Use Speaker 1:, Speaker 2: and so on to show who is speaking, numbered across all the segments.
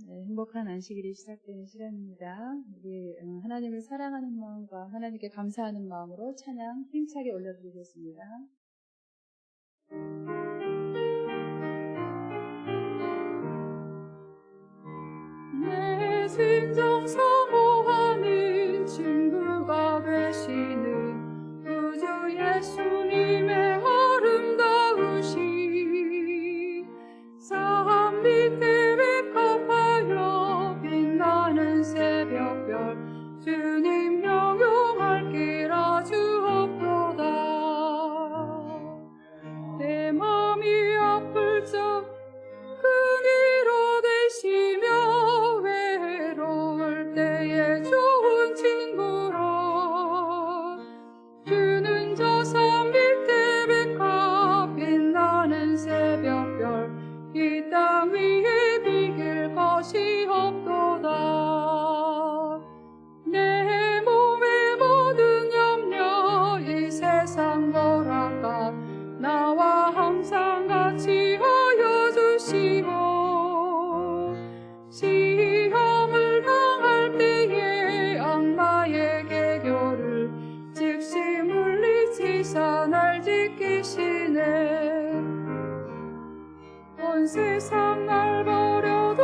Speaker 1: 네, 행복한 안식일이 시작되는 시간입니다. 우리 하나님을 사랑하는 마음과 하나님께 감사하는 마음으로 찬양 힘차게 올려드리겠습니다.
Speaker 2: 내 진정 사모하는 친구가 되시는 구주 예수님의 아름다우신 산 밑에 백합하여 빛나는 새벽별 주님 영용할 길 아주 없도다. 내 맘이 아플 적 그리로 되시며 외로울 때에 좋은 친구라. 주는 저 산 밑에 백합 빛나는 새벽별 이 땅 위에 비길 것이 없도다. 내 몸의 모든 염려 이 세상 거라가 나와 항상 같이 하여 주시고 시험을 당할 때에 악마의 계교를 즉시 물리치사 날 지키시네. 온 세상 날 버려도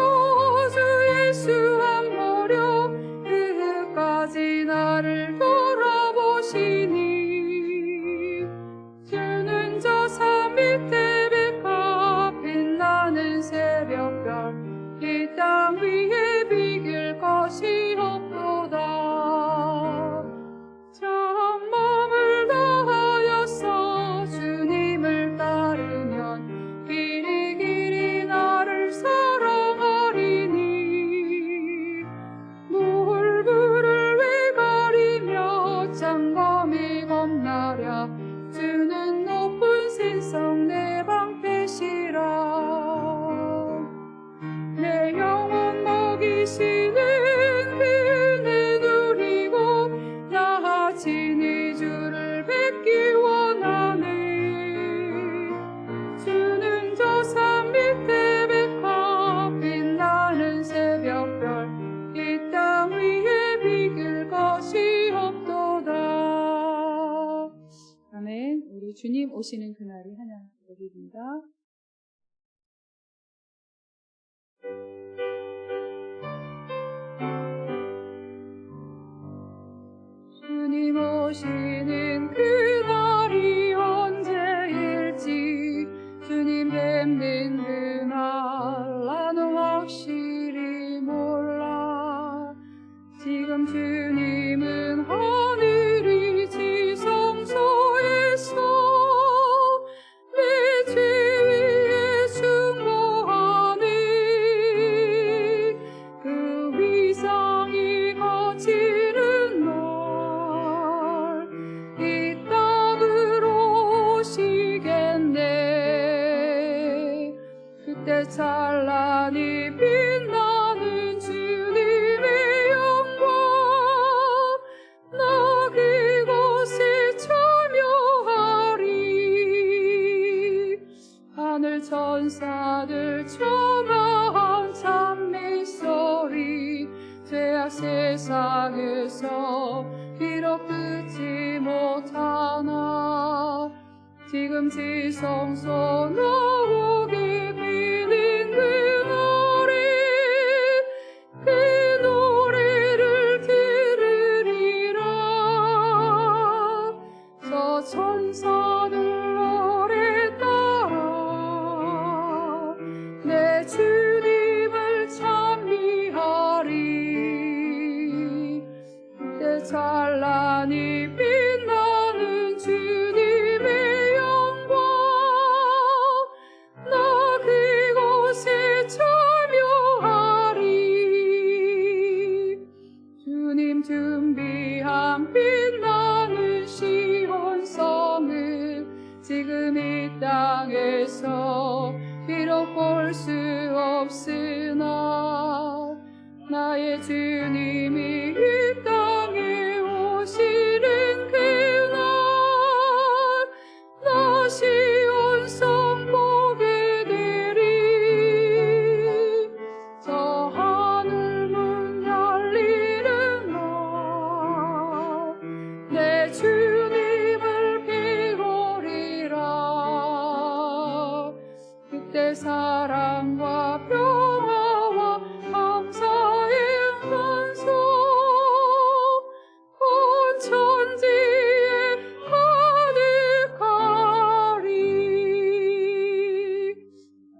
Speaker 2: 주 예수 안 버려 끝까지 나를 돌아보시니. 주는 저 산 밑에 백합 빛나는 새벽별 이 땅 위에 비길 것이 없도다. 참 마음을 다하여서 주님을 따르면 길이 길이 나를 사랑하리니. 물불을 왜 가리며 장검이 겁나랴. 주는 높은 신성 내 방패시라. 내 영혼 먹이시는 그 은혜 누리고 나 친히 주를 뵙기 원하네. 주는 저 산 밑에 백합 빛나는 새벽별 이 땅 위에 비길 것이 없도다.
Speaker 1: 아멘. 우리 주님 오시는 그날이 하나 여기입니다.
Speaker 2: 주님 오시는 그날이 언제일지 주님 뵙는 그날 나는 확실히 몰라. 지금 주님은 하늘이 지성소에서 내 죄 위에 충고하네. 그 위상이 거치는 날 이 땅으로 오시겠네. 그때 찬란히 빛나는 주님의 영광 나 그곳에 참여하리. 하늘 천사들 청한 찬미 소리 죄악 세상에서 비록 듣지 못하나 지금 지성소 나오게 비는 그 노래를 들으리라. 저 천사들 노래 따라 내 주님을 찬미하리. 그때 찬란히 빛나는 주님의 영광 나 그곳에 참여하리. 주님 준비한 빛나는 시온성을 지금 이 땅에서 비록 볼 수 없으나 나의 주님이 이 땅에 오시는 그날 나 시온성 보게 되리. 저 주의 사랑과 평화와 감사의 은소 온 천지에 가득하리.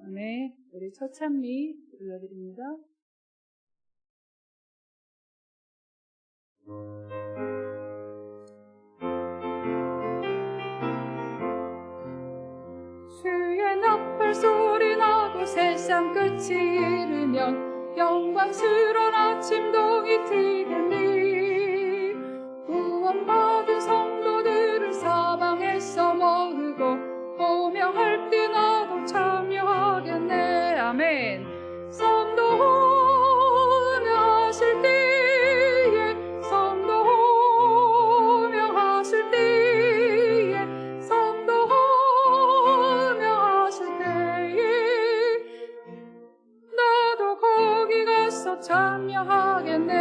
Speaker 1: 아멘. 우리 처찬미 불러드립니다.
Speaker 2: 주의 나팔 소리 나고 세상 끝이 이르면 영광스러운 아침동이 트겠니. 구원받은 성도들을 사방에서 모으고 호명할 때 나도 참여하겠네. 아멘. 성도 호명하실 때에 성도 호명하실 때에 성도 호명하실 때에 나도 거기 가서 참여하겠네.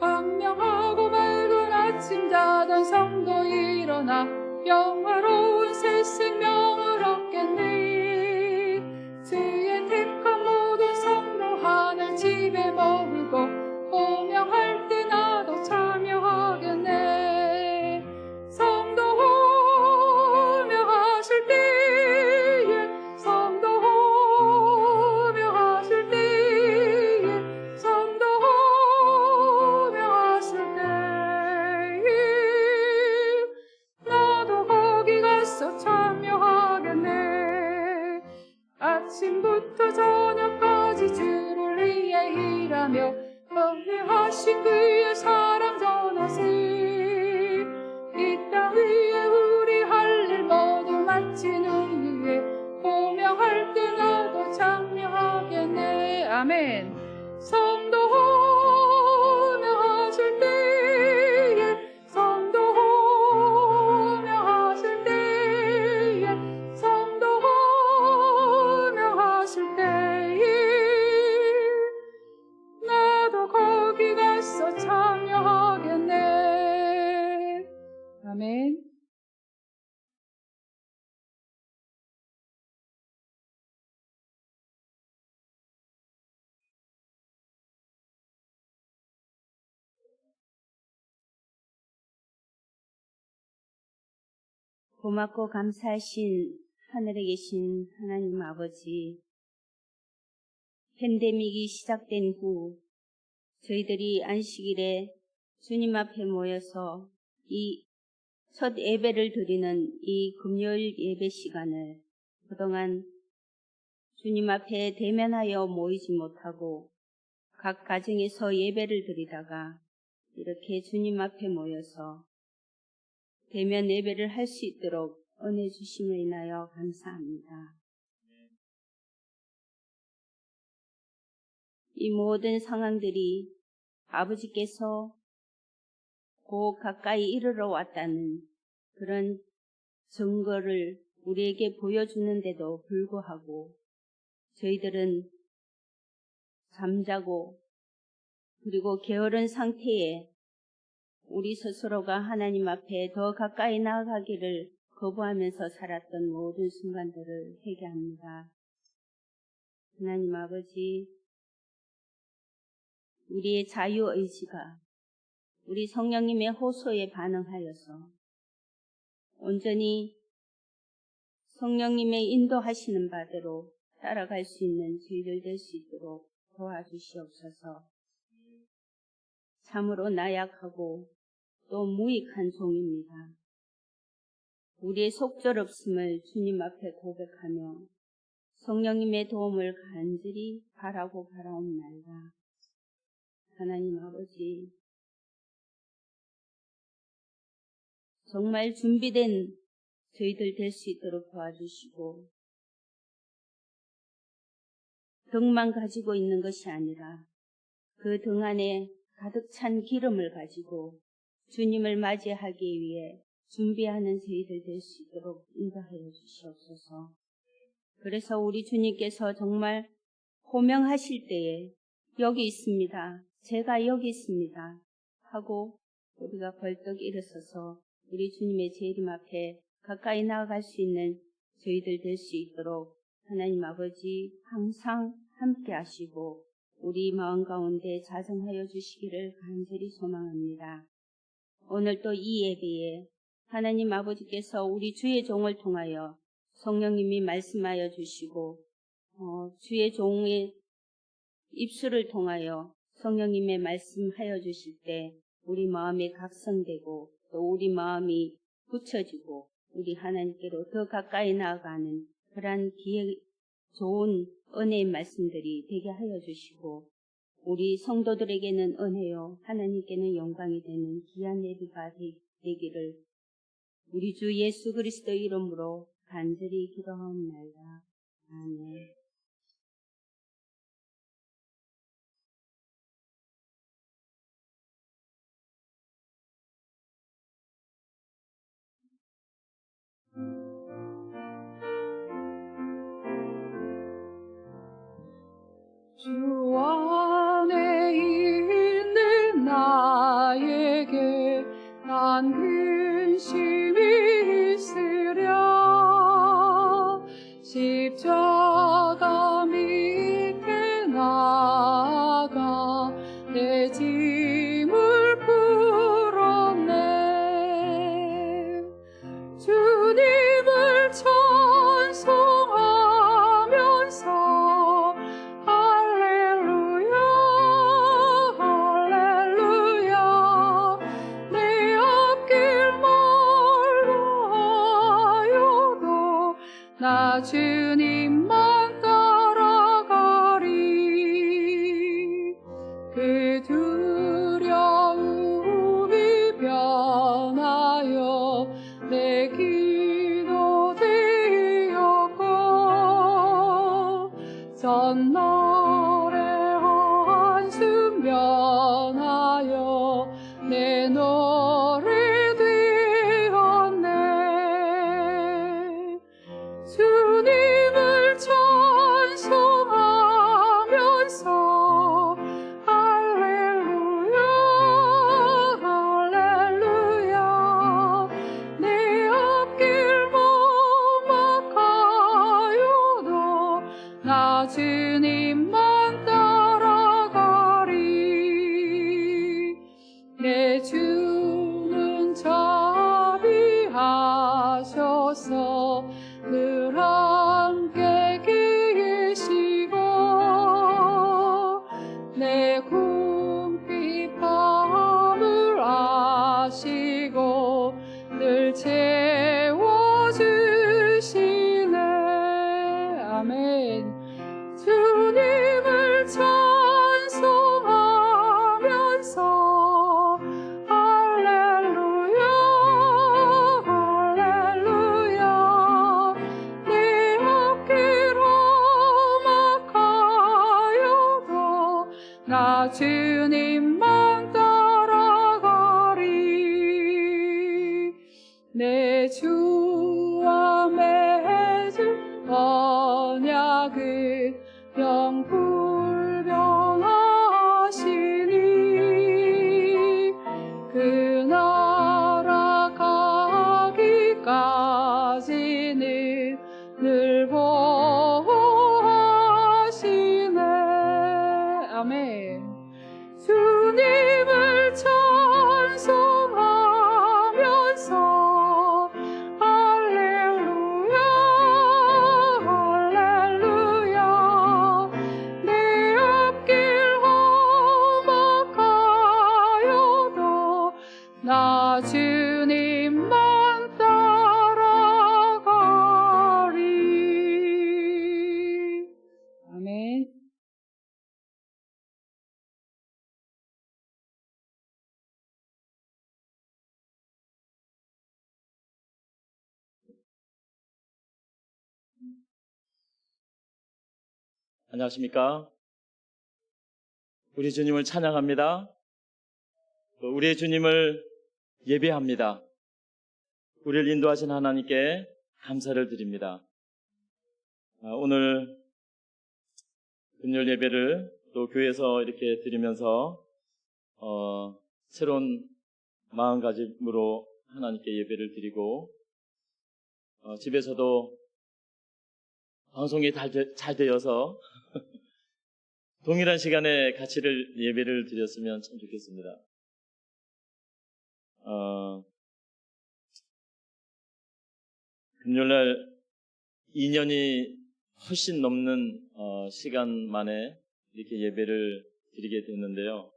Speaker 2: 광명하고 맑은 아침 자던 성도 일어나 영화로운 새 생명을 얻겠네. 주의 택한 모든 성도 하늘 집에 머물고 호명할 때 나도 참여하겠네. 성도 호명하실 때에 성도 호명하실 때에 성도 호명하실 때에 나도 거기 가서 참여하겠네. 아침부터 저녁까지 주를 위해 일하며 은혜하신 그의 사랑 전하세. 이 땅 위에 우리 할 일 모두 마치는 후에 호명할 때 나도 참여하겠네. 아멘. 성도 호명하실 때에 성도 호명하실 때에 성도 호명하실 때에 나도 거기 가서 참여하겠네.
Speaker 1: 아멘.
Speaker 3: 고맙고 감사하신 하늘에 계신 하나님 아버지, 팬데믹이 시작된 후 저희들이 안식일에 주님 앞에 모여서 이 첫 예배를 드리는 이 금요일 예배 시간을 그동안 주님 앞에 대면하여 모이지 못하고 각 가정에서 예배를 드리다가 이렇게 주님 앞에 모여서 대면 예배를 할 수 있도록 은혜 주심을 인하여 감사합니다. 이 모든 상황들이 아버지께서 곧 가까이 이르러 왔다는 그런 증거를 우리에게 보여주는데도 불구하고 저희들은 잠자고 그리고 게으른 상태에 우리 스스로가 하나님 앞에 더 가까이 나아가기를 거부하면서 살았던 모든 순간들을 회개합니다. 하나님 아버지, 우리의 자유의지가 우리 성령님의 호소에 반응하여서 온전히 성령님의 인도하시는 바대로 따라갈 수 있는 저희들 될 수 있도록 도와주시옵소서. 참으로 나약하고 또 무익한 종입니다. 우리의 속절없음을 주님 앞에 고백하며 성령님의 도움을 간절히 바라고 바라옵나이다. 하나님 아버지, 정말 준비된 저희들 될 수 있도록 도와주시고 등만 가지고 있는 것이 아니라 그 등 안에 가득 찬 기름을 가지고 주님을 맞이하기 위해 준비하는 저희들 될 수 있도록 인도하여 주시옵소서. 그래서 우리 주님께서 정말 호명하실 때에 여기 있습니다. 제가 여기 있습니다. 하고 우리가 벌떡 일어서서 우리 주님의 재림 앞에 가까이 나아갈 수 있는 저희들 될 수 있도록 하나님 아버지 항상 함께 하시고 우리 마음 가운데 자성하여 주시기를 간절히 소망합니다. 오늘 또 이 예배에 하나님 아버지께서 우리 주의 종을 통하여 성령님이 말씀하여 주시고 주의 종의 입술을 통하여 성령님의 말씀하여 주실 때 우리 마음이 각성되고 또 우리 마음이 굳혀지고 우리 하나님께로 더 가까이 나아가는 그러한 좋은 은혜의 말씀들이 되게 하여 주시고 우리 성도들에게는 은혜요 하나님께는 영광이 되는 귀한 예배가 되기를 우리 주 예수 그리스도 이름으로 간절히 기도하옵나이다. 아멘.
Speaker 2: 주 안에 있는 나에게 난 근심이 있으랴 십자가 밑에 나아가 내 짐을 풀었네 주님을 찬송하면서 할렐루야 할렐루야 내 앞길 멀어 하여도 나 주님만 따라가리 그 두려움이 변하여 내 기도 되었고 전날의 한숨 변하여 내 노래 되었네 주님을 찬송하면서 할렐루야 할렐루야 내 앞길 막막하여도 나 주님만 따라가리 내 주는 자비하셔서 늘 함께 계시고 내 궁핍함을 아시고 늘 채워주시네 아멘 주님을 찬송하면서 할렐루야 할렐루야 내 앞길 험악하여도 나 주님만 따라가리 내 주와 맺은 언약은 영불변하시니 그 나라 가기까지는 늘 보호하시네 아멘 주님을 찬송하면서 할렐루야 할렐루야 내 앞길 험악하여도 나 주님만 따라가리 아멘
Speaker 4: 안녕하십니까? 우리 주님을 찬양합니다. 또 우리의 주님을 예배합니다. 우리를 인도하신 하나님께 감사를 드립니다. 오늘 금요일 예배를 또 교회에서 이렇게 드리면서 새로운 마음가짐으로 하나님께 예배를 드리고 집에서도 방송이 잘 되어서 동일한 시간에 같이 예배를 드렸으면 참 좋겠습니다. 금요일날 2년이 훨씬 넘는 시간 만에 이렇게 예배를 드리게 됐는데요.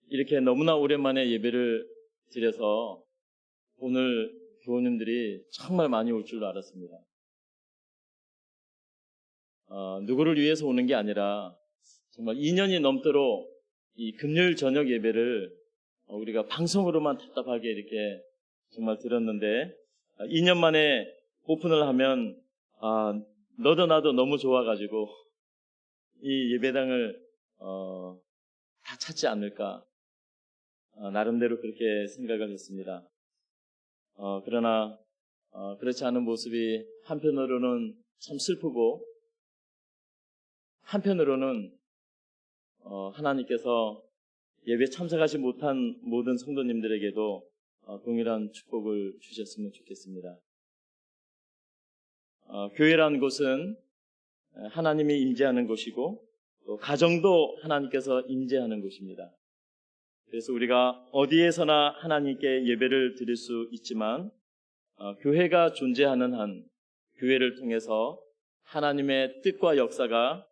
Speaker 4: 이렇게 너무나 오랜만에 예배를 드려서 오늘 교우님들이 정말 많이 올 줄로 알았습니다. 누구를 위해서 오는 게 아니라 정말 2년이 넘도록 이 금요일 저녁 예배를 우리가 방송으로만 답답하게 이렇게 정말 들었는데 2년 만에 오픈을 하면 너도 나도 너무 좋아가지고 이 예배당을 다 찾지 않을까 나름대로 그렇게 생각을 했습니다. 그러나 그렇지 않은 모습이 한편으로는 참 슬프고 한편으로는 하나님께서 예배 참석하지 못한 모든 성도님들에게도 동일한 축복을 주셨으면 좋겠습니다. 교회라는 곳은 하나님이 임재하는 곳이고 또 가정도 하나님께서 임재하는 곳입니다. 그래서 우리가 어디에서나 하나님께 예배를 드릴 수 있지만 교회가 존재하는 한 교회를 통해서 하나님의 뜻과 역사가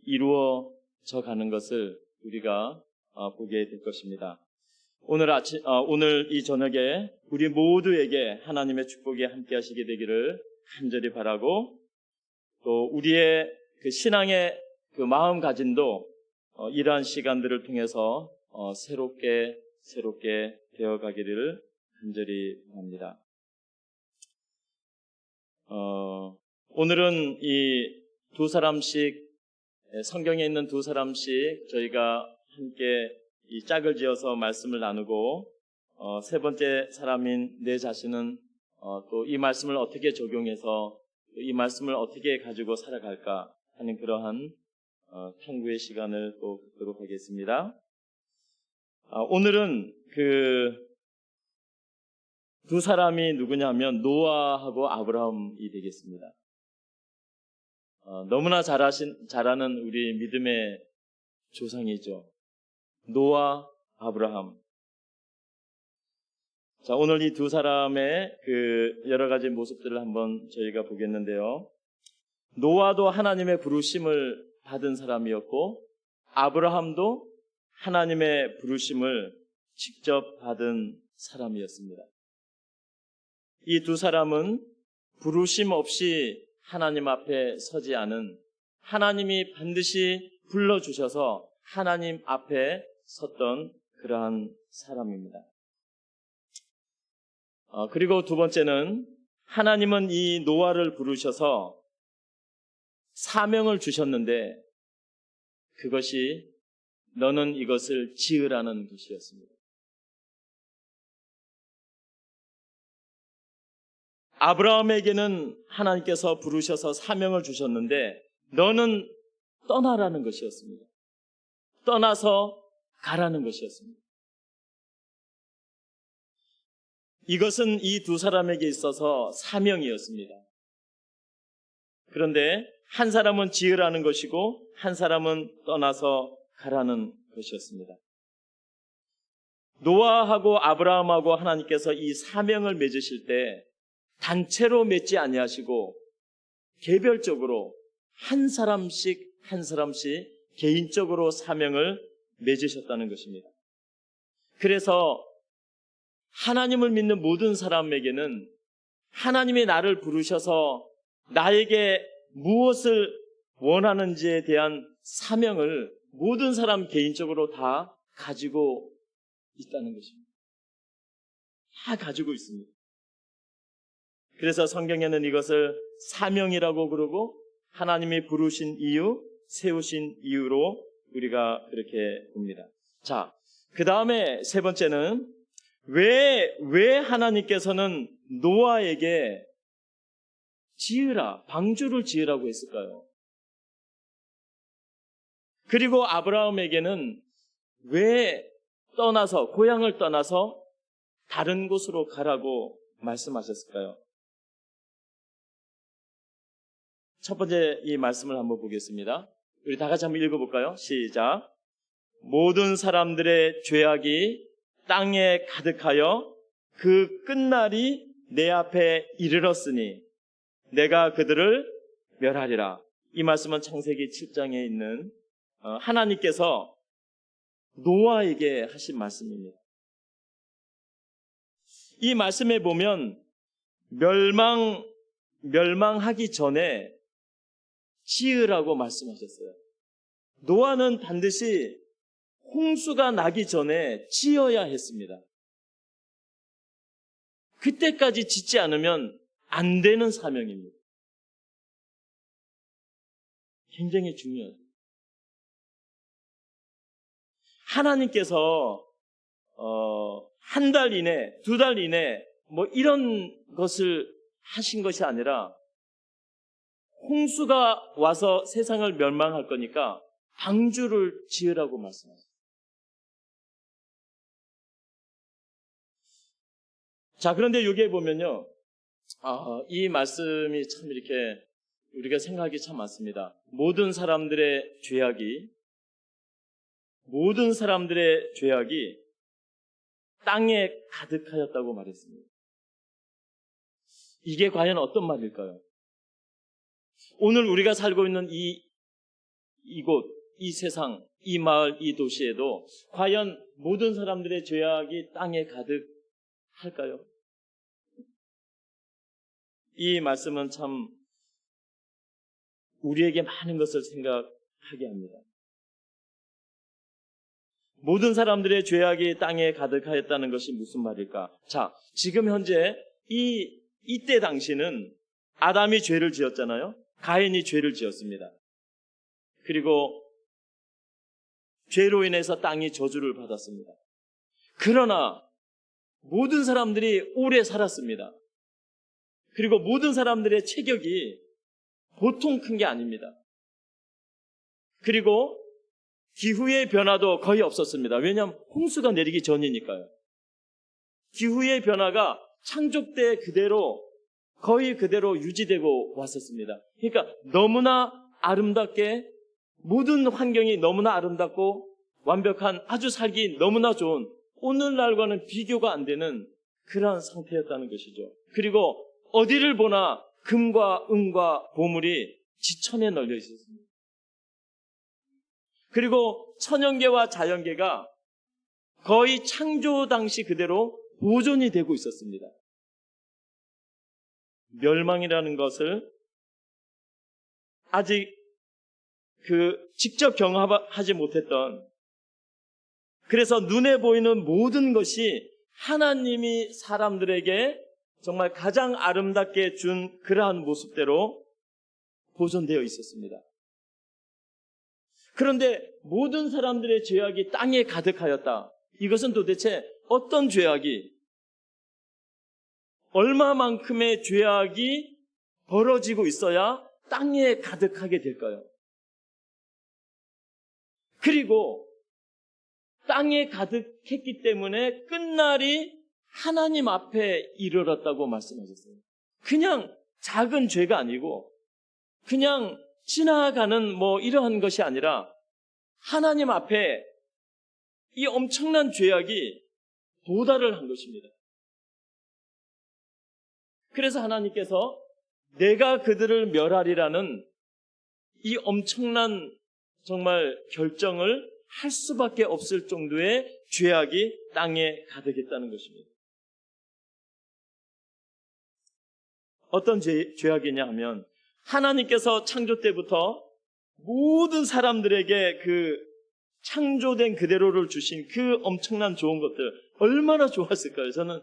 Speaker 4: 이루어져 가는 것을 우리가 보게 될 것입니다. 오늘 이 저녁에 우리 모두에게 하나님의 축복이 함께 하시게 되기를 간절히 바라고 또 우리의 그 신앙의 그 마음가짐도 이러한 시간들을 통해서 새롭게 되어가기를 간절히 바랍니다. 오늘은 이 두 사람씩 성경에 있는 두 사람씩 저희가 함께 이 짝을 지어서 말씀을 나누고 세 번째 사람인 내 자신은 또 이 말씀을 어떻게 적용해서 이 말씀을 어떻게 가지고 살아갈까 하는 그러한 탐구의 시간을 또 갖도록 하겠습니다. 오늘은 그 두 사람이 누구냐면 노아하고 아브라함이 되겠습니다. 너무나 잘아는 우리 믿음의 조상이죠. 노아, 아브라함. 자, 오늘 이 두 사람의 그 여러 가지 모습들을 한번 저희가 보겠는데요. 노아도 하나님의 부르심을 받은 사람이었고 아브라함도 하나님의 부르심을 직접 받은 사람이었습니다. 이 두 사람은 부르심 없이 하나님 앞에 서지 않은 하나님이 반드시 불러주셔서 하나님 앞에 섰던 그러한 사람입니다. 그리고 두 번째는 하나님은 이 노아를 부르셔서 사명을 주셨는데 그것이 너는 이것을 지으라는 것이었습니다. 아브라함에게는 하나님께서 부르셔서 사명을 주셨는데 너는 떠나라는 것이었습니다. 떠나서 가라는 것이었습니다. 이것은 이 두 사람에게 있어서 사명이었습니다. 그런데 한 사람은 지으라는 것이고 한 사람은 떠나서 가라는 것이었습니다. 노아하고 아브라함하고 하나님께서 이 사명을 맺으실 때 단체로 맺지 아니하시고 개별적으로 한 사람씩 개인적으로 사명을 맺으셨다는 것입니다. 그래서 하나님을 믿는 모든 사람에게는 하나님이 나를 부르셔서 나에게 무엇을 원하는지에 대한 사명을 모든 사람 개인적으로 다 가지고 있다는 것입니다. 다 가지고 있습니다. 그래서 성경에는 이것을 사명이라고 그러고 하나님이 부르신 이유, 세우신 이유로 우리가 그렇게 봅니다. 자, 그 다음에 세 번째는 왜 하나님께서는 노아에게 방주를 지으라고 했을까요? 그리고 아브라함에게는 왜 고향을 떠나서 다른 곳으로 가라고 말씀하셨을까요? 첫 번째 이 말씀을 한번 보겠습니다. 우리 다 같이 한번 읽어볼까요? 시작. 모든 사람들의 죄악이 땅에 가득하여 그 끝날이 내 앞에 이르렀으니 내가 그들을 멸하리라. 이 말씀은 창세기 7장에 있는 하나님께서 노아에게 하신 말씀입니다. 이 말씀에 보면 멸망하기 전에 지으라고 말씀하셨어요. 노아는 반드시 홍수가 나기 전에 지어야 했습니다. 그때까지 짓지 않으면 안 되는 사명입니다. 굉장히 중요하죠. 하나님께서 한 달 이내, 2달 이내 뭐 이런 것을 하신 것이 아니라 홍수가 와서 세상을 멸망할 거니까 방주를 지으라고 말씀하셨어요. 자, 그런데 여기에 보면요. 이 말씀이 참 이렇게 우리가 생각이 참 많습니다. 모든 사람들의 죄악이 땅에 가득하였다고 말했습니다. 이게 과연 어떤 말일까요? 오늘 우리가 살고 있는 이곳, 이 세상, 이 마을, 이 도시에도 과연 모든 사람들의 죄악이 땅에 가득할까요? 이 말씀은 참 우리에게 많은 것을 생각하게 합니다. 모든 사람들의 죄악이 땅에 가득하였다는 것이 무슨 말일까? 자, 지금 현재 이때 당시는 아담이 죄를 지었잖아요. 가인이 죄를 지었습니다. 그리고 죄로 인해서 땅이 저주를 받았습니다. 그러나 모든 사람들이 오래 살았습니다. 그리고 모든 사람들의 체격이 보통 큰 게 아닙니다. 그리고 기후의 변화도 거의 없었습니다. 왜냐하면 홍수가 내리기 전이니까요. 기후의 변화가 창조 때 거의 그대로 유지되고 왔었습니다. 그러니까 너무나 아름답게 모든 환경이 너무나 아름답고 완벽한 아주 살기 너무나 좋은 오늘날과는 비교가 안 되는 그러한 상태였다는 것이죠. 그리고 어디를 보나 금과 은과 보물이 지천에 널려 있었습니다. 그리고 천연계와 자연계가 거의 창조 당시 그대로 보존이 되고 있었습니다. 멸망이라는 것을 아직 직접 경험하지 못했던, 그래서 눈에 보이는 모든 것이 하나님이 사람들에게 정말 가장 아름답게 준 그러한 모습대로 보존되어 있었습니다. 그런데 모든 사람들의 죄악이 땅에 가득하였다. 이것은 도대체 어떤 죄악이, 얼마만큼의 죄악이 벌어지고 있어야 땅에 가득하게 될까요? 그리고 땅에 가득했기 때문에 끝날이 하나님 앞에 이르렀다고 말씀하셨어요. 그냥 작은 죄가 아니고 그냥 지나가는 이러한 것이 아니라 하나님 앞에 이 엄청난 죄악이 도달을 한 것입니다. 그래서 하나님께서 내가 그들을 멸하리라는 이 엄청난 정말 결정을 할 수밖에 없을 정도의 죄악이 땅에 가득했다는 것입니다. 어떤 죄악이냐 하면 하나님께서 창조 때부터 모든 사람들에게 창조된 그대로를 주신 그 엄청난 좋은 것들 얼마나 좋았을까요? 저는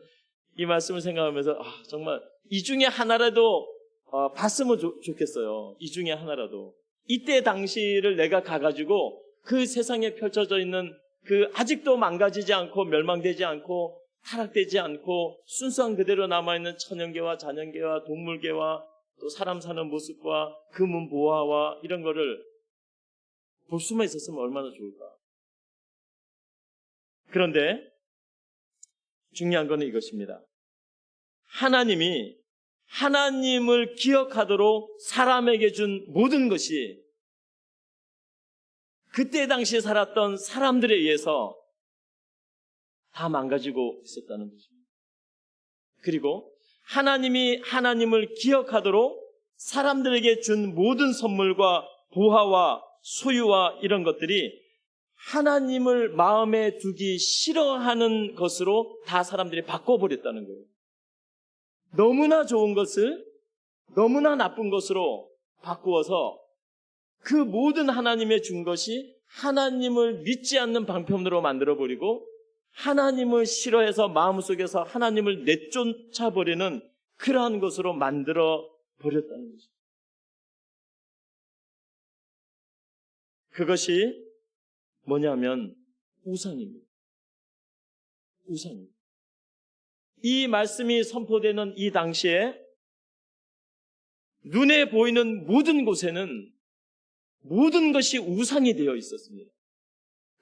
Speaker 4: 이 말씀을 생각하면서 정말 이 중에 하나라도 봤으면 좋겠어요. 이 중에 하나라도. 이때 당시를 내가 가가지고 그 세상에 펼쳐져 있는 아직도 망가지지 않고 멸망되지 않고 타락되지 않고 순수한 그대로 남아있는 천연계와 자연계와 동물계와 또 사람 사는 모습과 금은 보화와 이런 거를 볼 수만 있었으면 얼마나 좋을까. 그런데 중요한 거는 이것입니다. 하나님이 하나님을 기억하도록 사람에게 준 모든 것이 그때 당시에 살았던 사람들에 의해서 다 망가지고 있었다는 것입니다. 그리고 하나님이 하나님을 기억하도록 사람들에게 준 모든 선물과 보화와 소유와 이런 것들이 하나님을 마음에 두기 싫어하는 것으로 다 사람들이 바꿔버렸다는 거예요. 너무나 좋은 것을 너무나 나쁜 것으로 바꾸어서 그 모든 하나님의 준 것이 하나님을 믿지 않는 방편으로 만들어버리고 하나님을 싫어해서 마음속에서 하나님을 내쫓아버리는 그러한 것으로 만들어버렸다는 거죠. 그것이 뭐냐면 우상입니다. 우상입니다. 이 말씀이 선포되는 이 당시에 눈에 보이는 모든 곳에는 모든 것이 우상이 되어 있었습니다.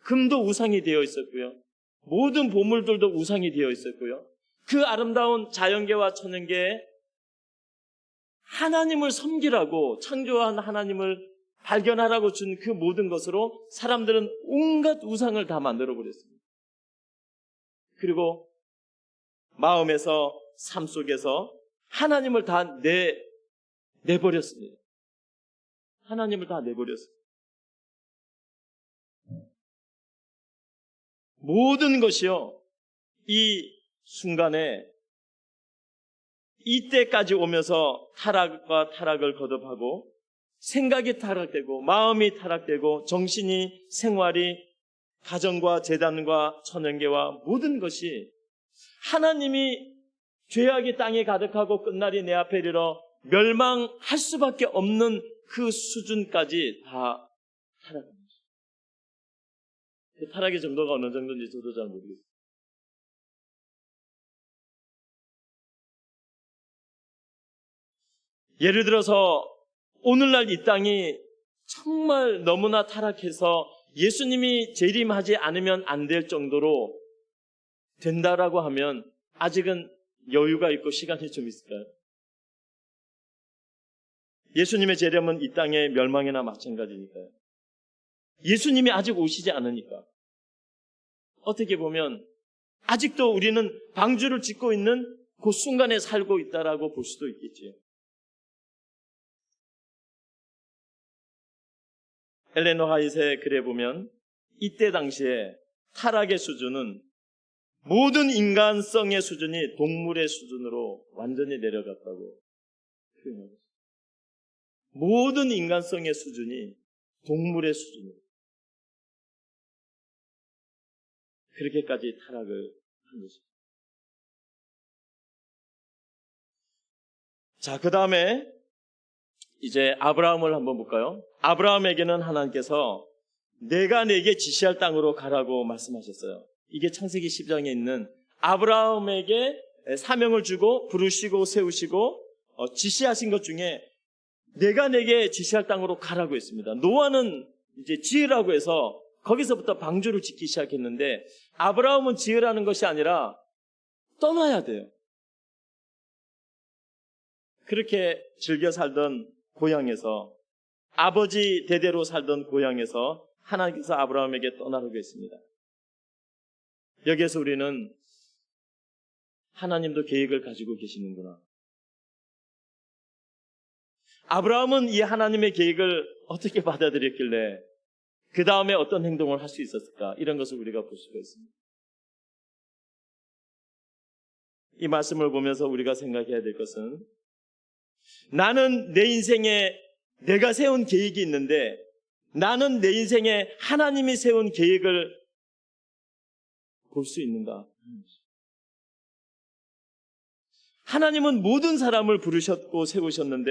Speaker 4: 금도 우상이 되어 있었고요. 모든 보물들도 우상이 되어 있었고요. 그 아름다운 자연계와 천연계에 하나님을 섬기라고 창조한 하나님을 발견하라고 준 그 모든 것으로 사람들은 온갖 우상을 다 만들어버렸습니다. 그리고 마음에서 삶 속에서 하나님을 다 내버렸습니다. 하나님을 다 내버렸습니다. 모든 것이요, 이 순간에 이때까지 오면서 타락과 타락을 거듭하고 생각이 타락되고 마음이 타락되고 정신이 생활이 가정과 재단과 천연계와 모든 것이 하나님이 죄악이 땅에 가득하고 끝날이 내 앞에 이르러 멸망할 수밖에 없는 그 수준까지 다 타락합니다. 그 타락의 정도가 어느 정도인지 저도 잘 모르겠어요. 예를 들어서 오늘날 이 땅이 정말 너무나 타락해서 예수님이 재림하지 않으면 안 될 정도로 된다라고 하면 아직은 여유가 있고 시간이 좀 있을까요? 예수님의 재림은 이 땅의 멸망이나 마찬가지니까요. 예수님이 아직 오시지 않으니까. 어떻게 보면 아직도 우리는 방주를 짓고 있는 그 순간에 살고 있다라고 볼 수도 있겠지요. 엘렌 화이트의 글에 보면 이때 당시에 타락의 수준은 모든 인간성의 수준이 동물의 수준으로 완전히 내려갔다고 표현합니다. 모든 인간성의 수준이 동물의 수준으로 그렇게까지 타락을 한 것입니다. 자, 그 다음에 이제 아브라함을 한번 볼까요? 아브라함에게는 하나님께서 내가 내게 지시할 땅으로 가라고 말씀하셨어요. 이게 창세기 10장에 있는 아브라함에게 사명을 주고 부르시고 세우시고 지시하신 것 중에 내가 내게 지시할 땅으로 가라고 했습니다. 노아는 이제 지으라고 해서 거기서부터 방주를 짓기 시작했는데 아브라함은 지으라는 것이 아니라 떠나야 돼요. 그렇게 즐겨 살던 고향에서 아버지 대대로 살던 고향에서 하나님께서 아브라함에게 떠나라고 했습니다. 여기에서 우리는 하나님도 계획을 가지고 계시는구나. 아브라함은 이 하나님의 계획을 어떻게 받아들였길래 그 다음에 어떤 행동을 할 수 있었을까? 이런 것을 우리가 볼 수가 있습니다. 이 말씀을 보면서 우리가 생각해야 될 것은 나는 내 인생에 내가 세운 계획이 있는데 나는 내 인생에 하나님이 세운 계획을 볼 수 있는가? 하나님은 모든 사람을 부르셨고 세우셨는데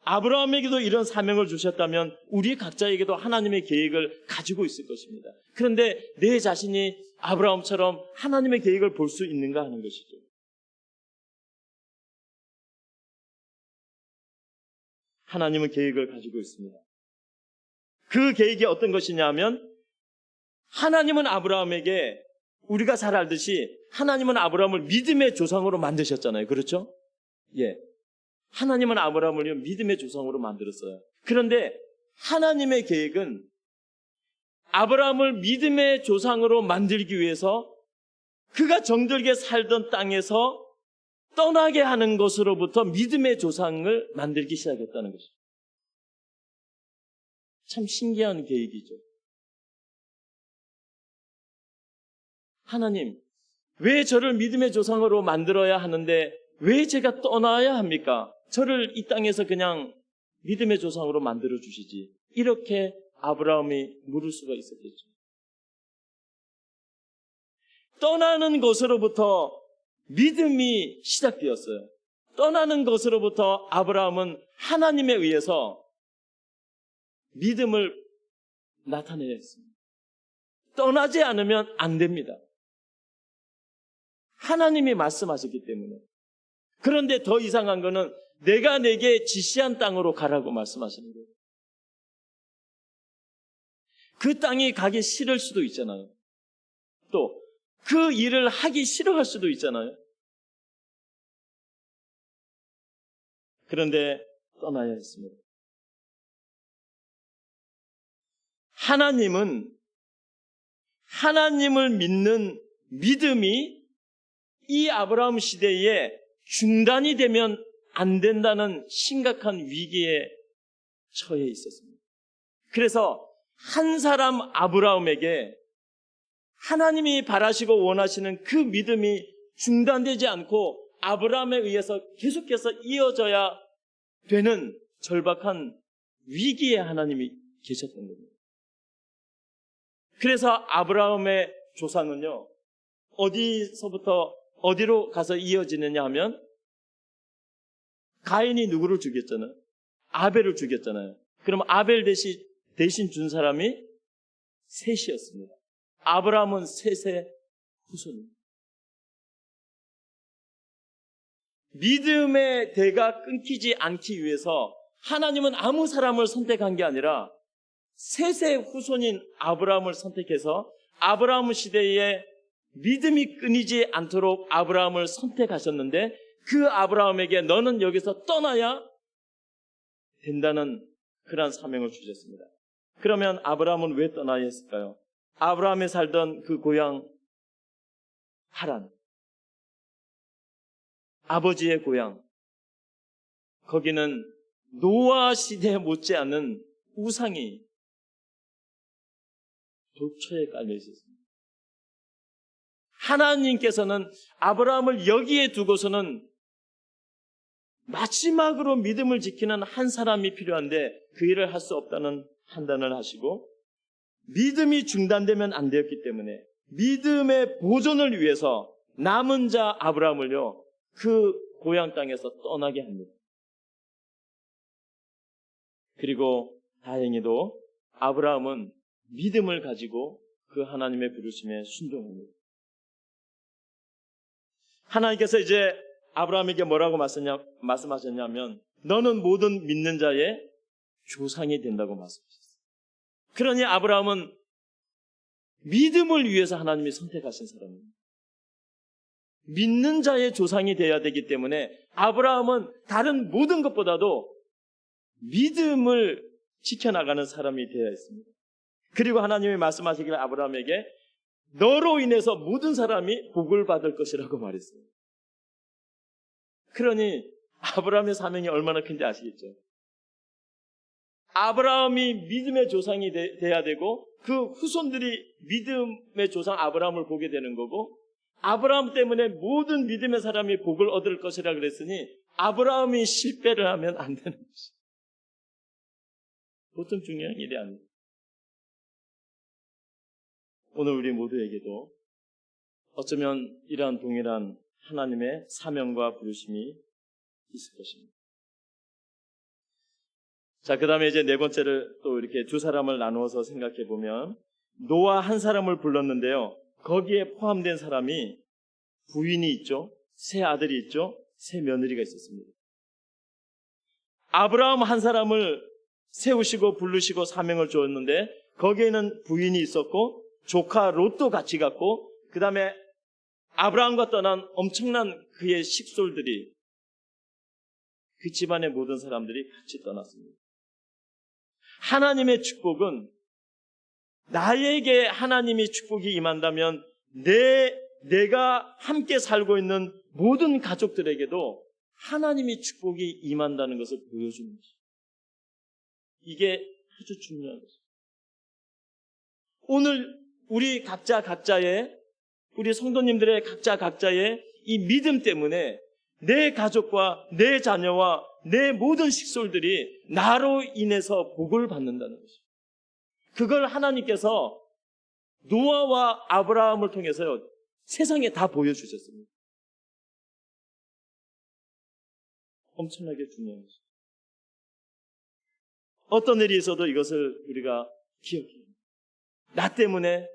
Speaker 4: 아브라함에게도 이런 사명을 주셨다면 우리 각자에게도 하나님의 계획을 가지고 있을 것입니다. 그런데 내 자신이 아브라함처럼 하나님의 계획을 볼 수 있는가 하는 것이죠. 하나님은 계획을 가지고 있습니다. 그 계획이 어떤 것이냐 하면 하나님은 아브라함에게 우리가 잘 알듯이 하나님은 아브라함을 믿음의 조상으로 만드셨잖아요. 그렇죠? 예. 하나님은 아브라함을 믿음의 조상으로 만들었어요. 그런데 하나님의 계획은 아브라함을 믿음의 조상으로 만들기 위해서 그가 정들게 살던 땅에서 떠나게 하는 것으로부터 믿음의 조상을 만들기 시작했다는 것이죠. 참 신기한 계획이죠. 하나님, 왜 저를 믿음의 조상으로 만들어야 하는데 왜 제가 떠나야 합니까? 저를 이 땅에서 그냥 믿음의 조상으로 만들어 주시지. 이렇게 아브라함이 물을 수가 있었겠죠. 떠나는 것으로부터 믿음이 시작되었어요. 떠나는 것으로부터 아브라함은 하나님에 의해서 믿음을 나타내야 했습니다. 떠나지 않으면 안 됩니다. 하나님이 말씀하셨기 때문에. 그런데 더 이상한 거는 내가 내게 지시한 땅으로 가라고 말씀하시는 거예요. 그 땅이 가기 싫을 수도 있잖아요. 또 그 일을 하기 싫어할 수도 있잖아요. 그런데 떠나야 했습니다. 하나님을 믿는 믿음이 이 아브라함 시대에 중단이 되면 안 된다는 심각한 위기에 처해 있었습니다. 그래서 한 사람 아브라함에게 하나님이 바라시고 원하시는 그 믿음이 중단되지 않고 아브라함에 의해서 계속해서 이어져야 되는 절박한 위기에 하나님이 계셨던 겁니다. 그래서 아브라함의 조상은요, 어디서부터 어디로 가서 이어지느냐 하면 가인이 누구를 죽였잖아요? 아벨을 죽였잖아요. 그럼 아벨 대신 준 사람이 셋이었습니다. 아브라함은 셋의 후손입니다. 믿음의 대가 끊기지 않기 위해서 하나님은 아무 사람을 선택한 게 아니라 셋의 후손인 아브라함을 선택해서 아브라함 시대에 믿음이 끊이지 않도록 아브라함을 선택하셨는데 그 아브라함에게 너는 여기서 떠나야 된다는 그러한 사명을 주셨습니다. 그러면 아브라함은 왜 떠나야 했을까요? 아브라함이 살던 그 고향 하란, 아버지의 고향, 거기는 노아 시대에 못지않은 우상이 도처에 깔려 있었습니다. 하나님께서는 아브라함을 여기에 두고서는 마지막으로 믿음을 지키는 한 사람이 필요한데 그 일을 할 수 없다는 판단을 하시고 믿음이 중단되면 안 되었기 때문에 믿음의 보존을 위해서 남은 자 아브라함을요 그 고향 땅에서 떠나게 합니다. 그리고 다행히도 아브라함은 믿음을 가지고 그 하나님의 부르심에 순종합니다. 하나님께서 이제 아브라함에게 뭐라고 말씀하셨냐면 너는 모든 믿는 자의 조상이 된다고 말씀하셨어요. 그러니 아브라함은 믿음을 위해서 하나님이 선택하신 사람입니다. 믿는 자의 조상이 되어야 되기 때문에 아브라함은 다른 모든 것보다도 믿음을 지켜나가는 사람이 되어야 했습니다. 그리고 하나님이 말씀하시기를 아브라함에게 너로 인해서 모든 사람이 복을 받을 것이라고 말했어요. 그러니 아브라함의 사명이 얼마나 큰지 아시겠죠? 아브라함이 믿음의 조상이 돼야 되고 그 후손들이 믿음의 조상 아브라함을 보게 되는 거고 아브라함 때문에 모든 믿음의 사람이 복을 얻을 것이라 그랬으니 아브라함이 실패를 하면 안 되는 것이죠. 보통 중요한 일이 아닙니다. 오늘 우리 모두에게도 어쩌면 이러한 동일한 하나님의 사명과 부르심이 있을 것입니다. 자, 그 다음에 이제 네 번째를 또 이렇게 두 사람을 나누어서 생각해 보면 노아 한 사람을 불렀는데요. 거기에 포함된 사람이 부인이 있죠. 세 아들이 있죠. 세 며느리가 있었습니다. 아브라함 한 사람을 세우시고 부르시고 사명을 주었는데 거기에는 부인이 있었고 조카 롯도 같이 갔고 그 다음에 아브라함과 떠난 엄청난 그의 식솔들이 그 집안의 모든 사람들이 같이 떠났습니다. 하나님의 축복은 나에게 하나님이 축복이 임한다면 내가 함께 살고 있는 모든 가족들에게도 하나님이 축복이 임한다는 것을 보여주는 것입니다. 이게 아주 중요한 것입니다. 오늘 우리 우리 성도님들의 각자의 이 믿음 때문에 내 가족과 내 자녀와 내 모든 식솔들이 나로 인해서 복을 받는다는 것입니다. 그걸 하나님께서 노아와 아브라함을 통해서요, 세상에 다 보여주셨습니다. 엄청나게 중요한 것입니다. 어떤 일이 있어도 이것을 우리가 기억해야 합니다. 나 때문에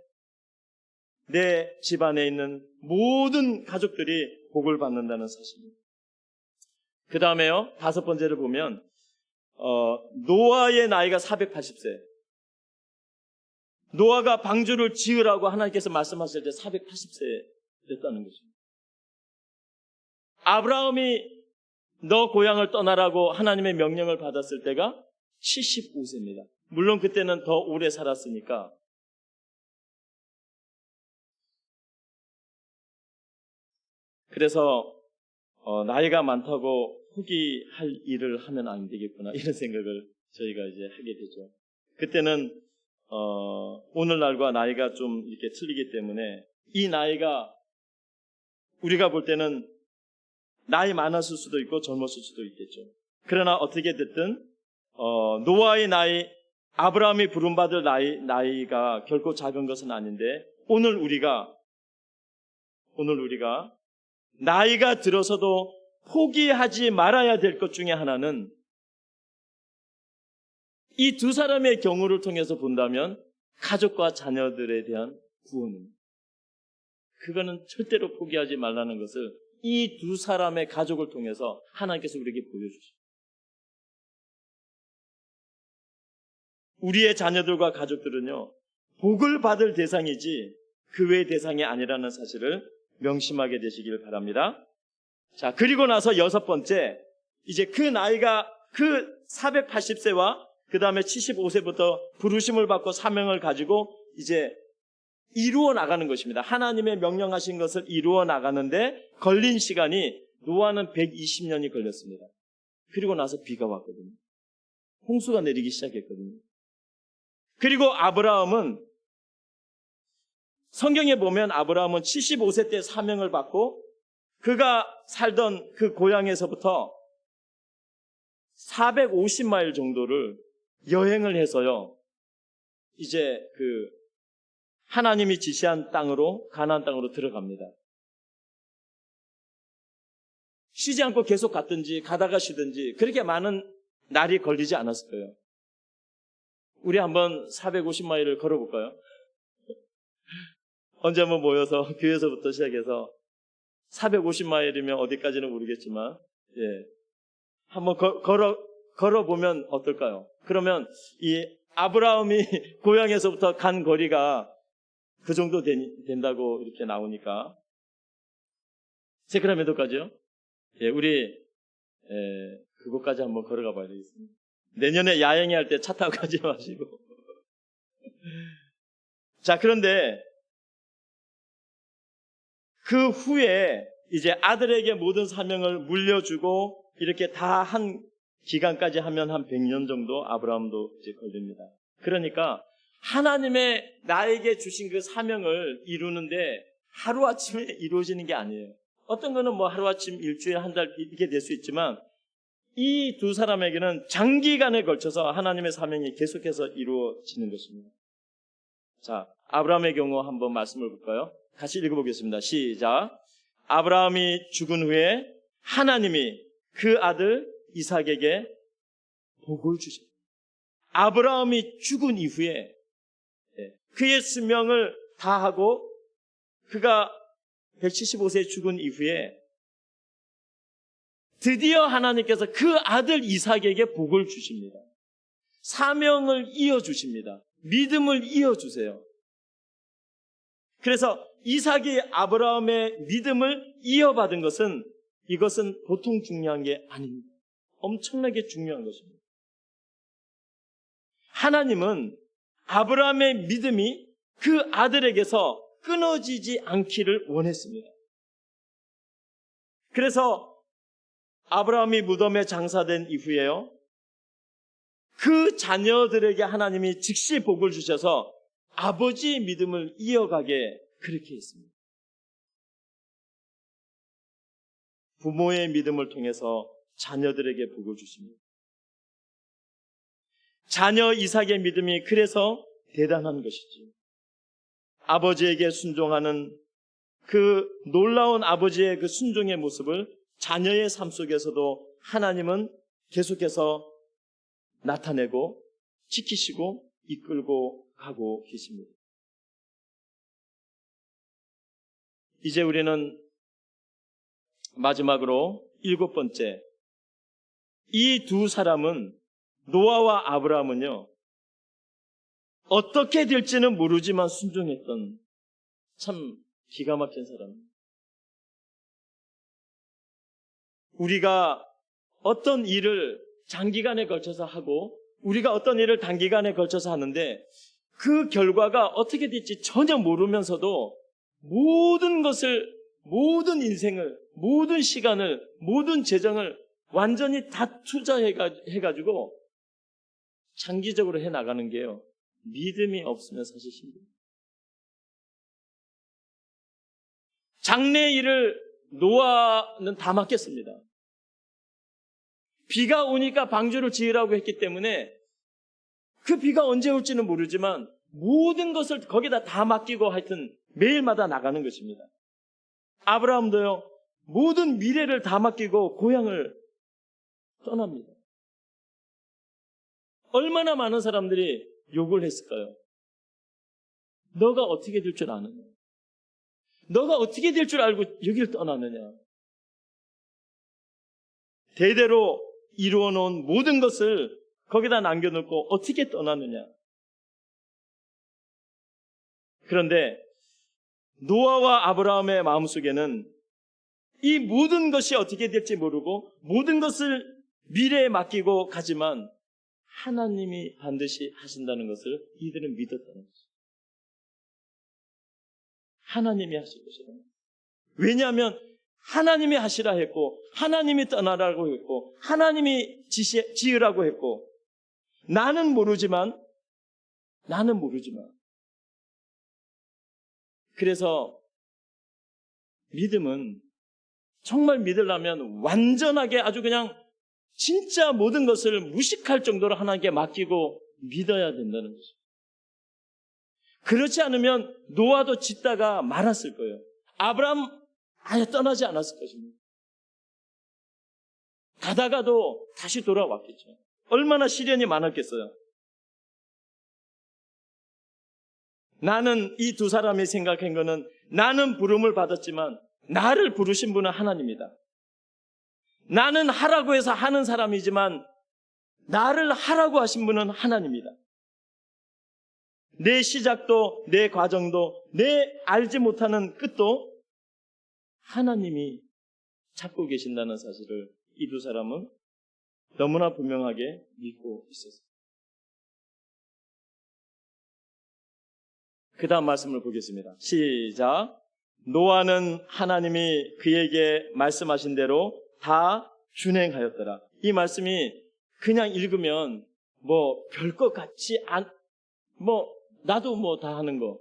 Speaker 4: 내 집안에 있는 모든 가족들이 복을 받는다는 사실입니다. 그 다음에요, 5번째를 보면 노아의 나이가 480세. 노아가 방주를 지으라고 하나님께서 말씀하실 때 480세였다는 것입니다. 아브라함이 너 고향을 떠나라고 하나님의 명령을 받았을 때가 75세입니다. 물론 그때는 더 오래 살았으니까. 그래서 나이가 많다고 포기할 일을 하면 안 되겠구나, 이런 생각을 저희가 이제 하게 되죠. 그때는 오늘날과 나이가 좀 이렇게 틀리기 때문에 이 나이가 우리가 볼 때는 나이 많았을 수도 있고 젊었을 수도 있겠죠. 그러나 어떻게 됐든 노아의 나이, 아브라함이 부름받을 나이가 결코 작은 것은 아닌데 오늘 우리가 나이가 들어서도 포기하지 말아야 될 것 중에 하나는 이 두 사람의 경우를 통해서 본다면 가족과 자녀들에 대한 구원입니다. 그거는 절대로 포기하지 말라는 것을 이 두 사람의 가족을 통해서 하나님께서 우리에게 보여주십니다. 우리의 자녀들과 가족들은요, 복을 받을 대상이지 그 외의 대상이 아니라는 사실을 명심하게 되시길 바랍니다. 자, 그리고 나서 6번째, 이제 그 나이가 그 480세와 그 다음에 75세부터 부르심을 받고 사명을 가지고 이제 이루어 나가는 것입니다. 하나님의 명령하신 것을 이루어 나가는데 걸린 시간이 노아는 120년이 걸렸습니다. 그리고 나서 비가 왔거든요. 홍수가 내리기 시작했거든요. 그리고 아브라함은 성경에 보면 아브라함은 75세 때 사명을 받고 그가 살던 그 고향에서부터 450마일 정도를 여행을 해서요, 이제 그 하나님이 지시한 땅으로, 가나안 땅으로 들어갑니다. 쉬지 않고 계속 갔든지 가다가 쉬든지 그렇게 많은 날이 걸리지 않았을 거예요. 우리 한번 450마일을 걸어볼까요? 언제 한번 모여서 교회에서부터 시작해서 450마일이면 어디까지는 모르겠지만, 예, 한번 걸어보면 어떨까요? 그러면 이 아브라함이 고향에서부터 간 거리가 그 정도 된다고 이렇게 나오니까 세크라멘토까지요? 예, 우리 그곳까지 한번 걸어가 봐야 되겠습니다. 내년에 야영회 할 때 차 타고 가지 마시고. 자, 그런데 그 후에 이제 아들에게 모든 사명을 물려주고 이렇게 다 한 기간까지 하면 한 100년 정도 아브라함도 이제 걸립니다. 그러니까 하나님의 나에게 주신 그 사명을 이루는데 하루아침에 이루어지는 게 아니에요. 어떤 거는 뭐 하루아침, 일주일, 한 달 이렇게 될 수 있지만 이 두 사람에게는 장기간에 걸쳐서 하나님의 사명이 계속해서 이루어지는 것입니다. 자, 아브라함의 경우 한번 말씀을 볼까요? 같이 읽어보겠습니다. 시작. 아브라함이 죽은 후에 하나님이 그 아들 이삭에게 복을 주셨습니다. 아브라함이 죽은 이후에 그의 수명을 다하고 그가 175세에 죽은 이후에 드디어 하나님께서 그 아들 이삭에게 복을 주십니다. 사명을 이어주십니다. 믿음을 이어주세요. 그래서 이삭이 아브라함의 믿음을 이어받은 것은 이것은 보통 중요한 게 아닙니다. 엄청나게 중요한 것입니다. 하나님은 아브라함의 믿음이 그 아들에게서 끊어지지 않기를 원했습니다. 그래서 아브라함이 무덤에 장사된 이후에요, 그 자녀들에게 하나님이 즉시 복을 주셔서 아버지의 믿음을 이어가게 그렇게 했습니다. 부모의 믿음을 통해서 자녀들에게 복을 주십니다. 자녀 이삭의 믿음이 그래서 대단한 것이지요. 아버지에게 순종하는 그 놀라운 아버지의 그 순종의 모습을 자녀의 삶 속에서도 하나님은 계속해서 나타내고 지키시고 이끌고 가고 계십니다. 이제 우리는 마지막으로 7번째, 이 두 사람은, 노아와 아브라함은요, 어떻게 될지는 모르지만 순종했던 참 기가 막힌 사람입니다. 우리가 어떤 일을 장기간에 걸쳐서 하고 우리가 어떤 일을 단기간에 걸쳐서 하는데 그 결과가 어떻게 될지 전혀 모르면서도 모든 것을, 모든 인생을, 모든 시간을, 모든 재정을 완전히 다 투자해가지고 장기적으로 해나가는 게요, 믿음이 없으면 사실 힘듭니다. 장래 일을 노아는 다 맡겼습니다. 비가 오니까 방주를 지으라고 했기 때문에 그 비가 언제 올지는 모르지만 모든 것을 거기다 다 맡기고 하여튼 매일마다 나가는 것입니다. 아브라함도요, 모든 미래를 다 맡기고 고향을 떠납니다. 얼마나 많은 사람들이 욕을 했을까요? 너가 어떻게 될 줄 아느냐? 너가 어떻게 될 줄 알고 여기를 떠나느냐? 대대로 이루어 놓은 모든 것을 거기다 남겨놓고 어떻게 떠나느냐? 그런데 노아와 아브라함의 마음속에는 이 모든 것이 어떻게 될지 모르고 모든 것을 미래에 맡기고 가지만 하나님이 반드시 하신다는 것을 이들은 믿었다는 것이죠. 하나님이 하실 것이다. 왜냐하면 하나님이 하시라 했고 하나님이 떠나라고 했고 하나님이 지으라고 했고 나는 모르지만 그래서 믿음은 정말 믿으려면 완전하게 아주 그냥 진짜 모든 것을 무식할 정도로 하나님께 맡기고 믿어야 된다는 거죠. 그렇지 않으면 노아도 짓다가 말았을 거예요. 아브라함 아예 떠나지 않았을 것입니다. 가다가도 다시 돌아왔겠죠. 얼마나 시련이 많았겠어요. 나는 이 두 사람이 생각한 거는 나는 부름을 받았지만 나를 부르신 분은 하나님이다. 나는 하라고 해서 하는 사람이지만 나를 하라고 하신 분은 하나님이다. 내 시작도 내 과정도 내 알지 못하는 끝도 하나님이 찾고 계신다는 사실을 이 두 사람은 너무나 분명하게 믿고 있었습니다. 그 다음 말씀을 보겠습니다. 시작. 노아는 하나님이 그에게 말씀하신 대로 다 준행하였더라. 이 말씀이 그냥 읽으면 뭐 별것 같지 나도 뭐 다 하는 거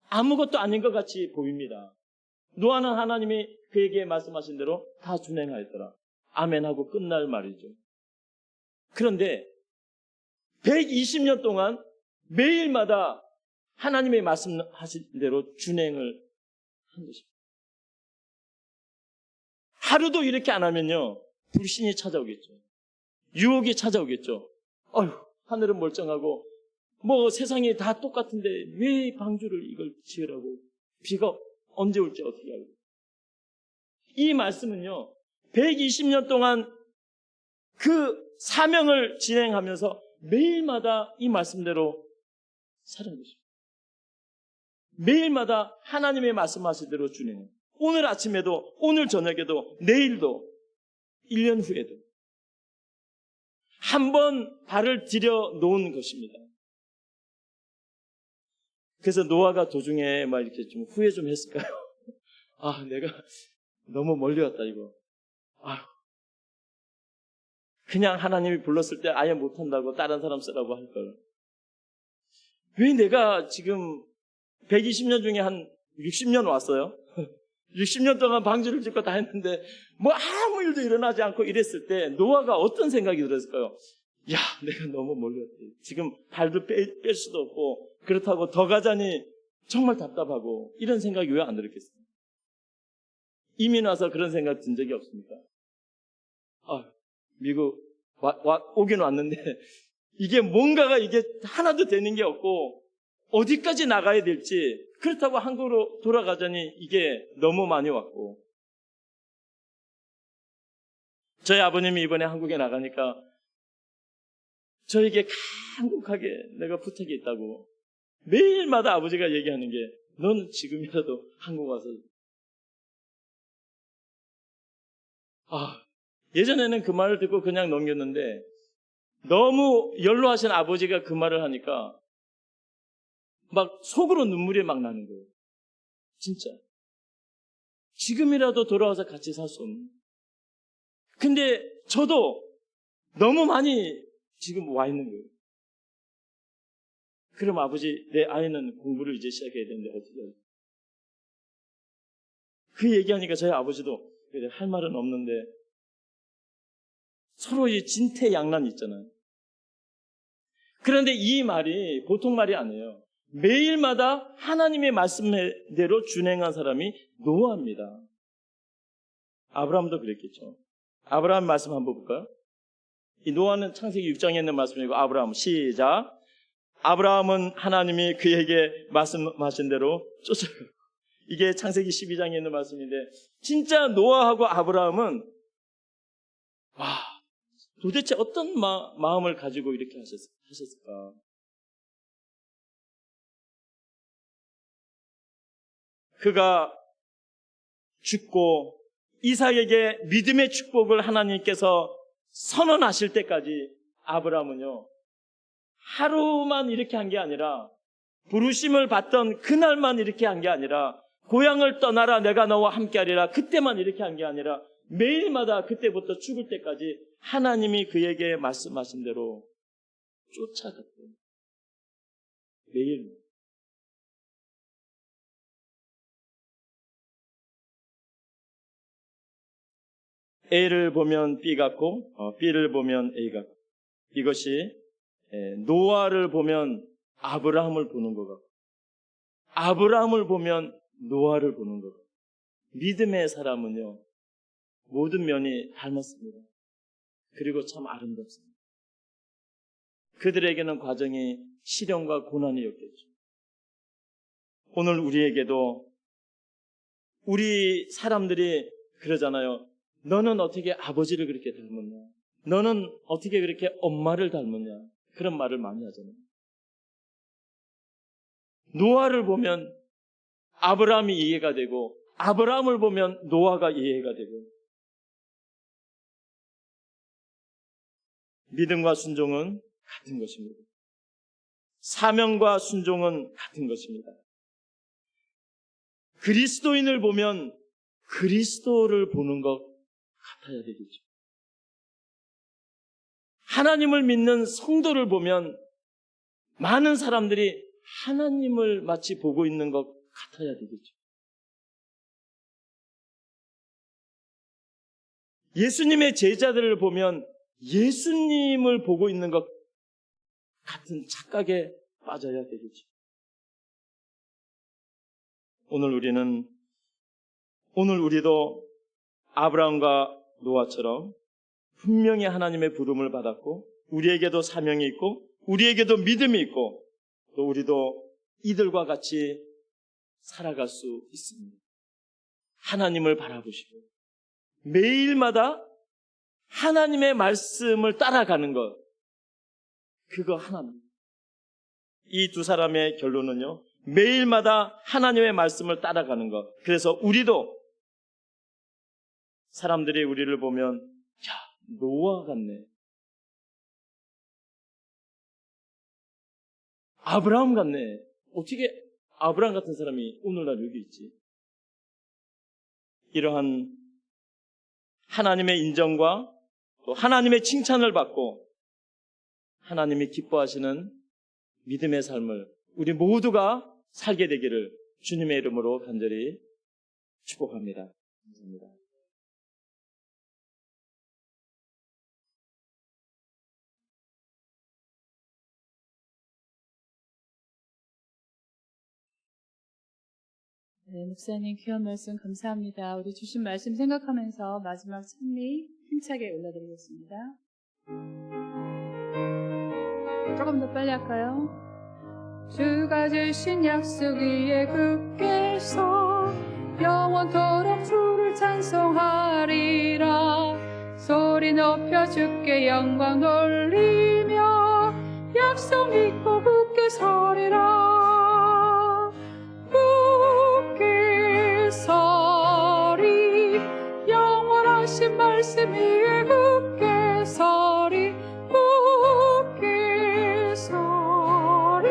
Speaker 4: 아무것도 아닌 것 같이 보입니다. 노아는 하나님이 그에게 말씀하신 대로 다 준행하였더라. 아멘 하고 끝날 말이죠. 그런데 120년 동안 매일마다 하나님의 말씀하신 대로 준행을 한 것입니다. 하루도 이렇게 안 하면요, 불신이 찾아오겠죠. 유혹이 찾아오겠죠. 하늘은 멀쩡하고 뭐 세상이 다 똑같은데 왜 방주를 이걸 지으라고, 비가 언제 올지 어떻게 알고. 이 말씀은요, 120년 동안 그 사명을 진행하면서 매일마다 이 말씀대로 사는 것입니다. 매일마다 하나님의 말씀하신 대로 준행해요. 오늘 아침에도, 오늘 저녁에도, 내일도, 1년 후에도. 한번 발을 들여 놓은 것입니다. 그래서 노아가 도중에 막 이렇게 좀 후회 좀 했을까요? 아, 내가 너무 멀리 왔다, 이거. 아휴. 그냥 하나님이 불렀을 때 아예 못한다고 다른 사람 쓰라고 할 걸. 왜 내가 지금 120년 중에 한 60년 왔어요? 60년 동안 방주를 짓고 다 했는데 뭐 아무 일도 일어나지 않고 이랬을 때 노아가 어떤 생각이 들었을까요? 야, 내가 너무 멀리 왔다. 지금 발도 뺄 수도 없고 그렇다고 더 가자니 정말 답답하고 이런 생각이 왜 안 들었겠어요? 이민 와서 그런 생각 든 적이 없습니까? 아, 미국 오긴 왔는데 이게 뭔가가 이게 하나도 되는 게 없고 어디까지 나가야 될지 그렇다고 한국으로 돌아가자니 이게 너무 많이 왔고 저희 아버님이 이번에 한국에 나가니까 저에게 간곡하게 내가 부탁이 있다고 매일마다 아버지가 얘기하는 게 너는 지금이라도 한국 와서 예전에는 그 말을 듣고 그냥 넘겼는데 너무 연로하신 아버지가 그 말을 하니까 막 속으로 눈물이 막 나는 거예요. 진짜. 지금이라도 돌아와서 같이 살 수 없는. 근데 저도 너무 많이 지금 와 있는 거예요. 그럼 아버지, 내 아이는 공부를 이제 시작해야 되는데 어떻게 해요? 그 얘기하니까 저희 아버지도 그래, 할 말은 없는데 서로 이 진퇴양난 있잖아요. 그런데 이 말이 보통 말이 아니에요. 매일마다 하나님의 말씀대로 준행한 사람이 노아입니다. 아브라함도 그랬겠죠. 아브라함 말씀 한번 볼까요? 이 노아는 창세기 6장에 있는 말씀이고 아브라함 시작. 아브라함은 하나님이 그에게 말씀하신 대로 쫓아가고 이게 창세기 12장에 있는 말씀인데 진짜 노아하고 아브라함은 도대체 어떤 마음을 가지고 이렇게 하셨을까? 그가 죽고 이삭에게 믿음의 축복을 하나님께서 선언하실 때까지 아브라함은요 하루만 이렇게 한 게 아니라 부르심을 받던 그날만 이렇게 한 게 아니라 고향을 떠나라 내가 너와 함께하리라 그때만 이렇게 한 게 아니라 매일마다 그때부터 죽을 때까지 하나님이 그에게 말씀하신 대로 쫓아갔대요. 매일. A를 보면 B 같고 B를 보면 A 같고 이것이 노아를 보면 아브라함을 보는 것 같고 아브라함을 보면 노아를 보는 것 같고 믿음의 사람은요 모든 면이 닮았습니다. 그리고 참 아름답습니다. 그들에게는 과정이 시련과 고난이었겠죠. 오늘 우리에게도 우리 사람들이 그러잖아요. 너는 어떻게 아버지를 그렇게 닮았냐? 너는 어떻게 그렇게 엄마를 닮았냐? 그런 말을 많이 하잖아요. 노아를 보면 아브라함이 이해가 되고 아브라함을 보면 노아가 이해가 되고 믿음과 순종은 같은 것입니다. 사명과 순종은 같은 것입니다. 그리스도인을 보면 그리스도를 보는 것 같아야 되겠죠. 하나님을 믿는 성도를 보면 많은 사람들이 하나님을 마치 보고 있는 것 같아야 되겠죠. 예수님의 제자들을 보면 예수님을 보고 있는 것 같은 착각에 빠져야 되겠죠. 오늘 우리도 아브라함과 노아처럼 분명히 하나님의 부름을 받았고 우리에게도 사명이 있고 우리에게도 믿음이 있고 또 우리도 이들과 같이 살아갈 수 있습니다. 하나님을 바라보시고 매일마다 하나님의 말씀을 따라가는 것 그거 하나입니다. 이 두 사람의 결론은요 매일마다 하나님의 말씀을 따라가는 것. 그래서 우리도 사람들이 우리를 보면 야 노아 같네. 아브라함 같네. 어떻게 아브라함 같은 사람이 오늘날 여기 있지? 이러한 하나님의 인정과 또 하나님의 칭찬을 받고 하나님이 기뻐하시는 믿음의 삶을 우리 모두가 살게 되기를 주님의 이름으로 간절히 축복합니다. 감사합니다.
Speaker 1: 네, 목사님 귀한 말씀 감사합니다. 우리 주신 말씀 생각하면서 마지막 찬미 힘차게 올려드리겠습니다. 조금 더 빨리 할까요?
Speaker 2: 주가 주신 약속 위에 굳게 서 영원토록 주를 찬송하리라. 소리 높여 주께 영광 돌리며 약속 믿고 굳게 서리라. 굳게 서리 영원하신 말씀 위에 굳게 서리. 굳게 서리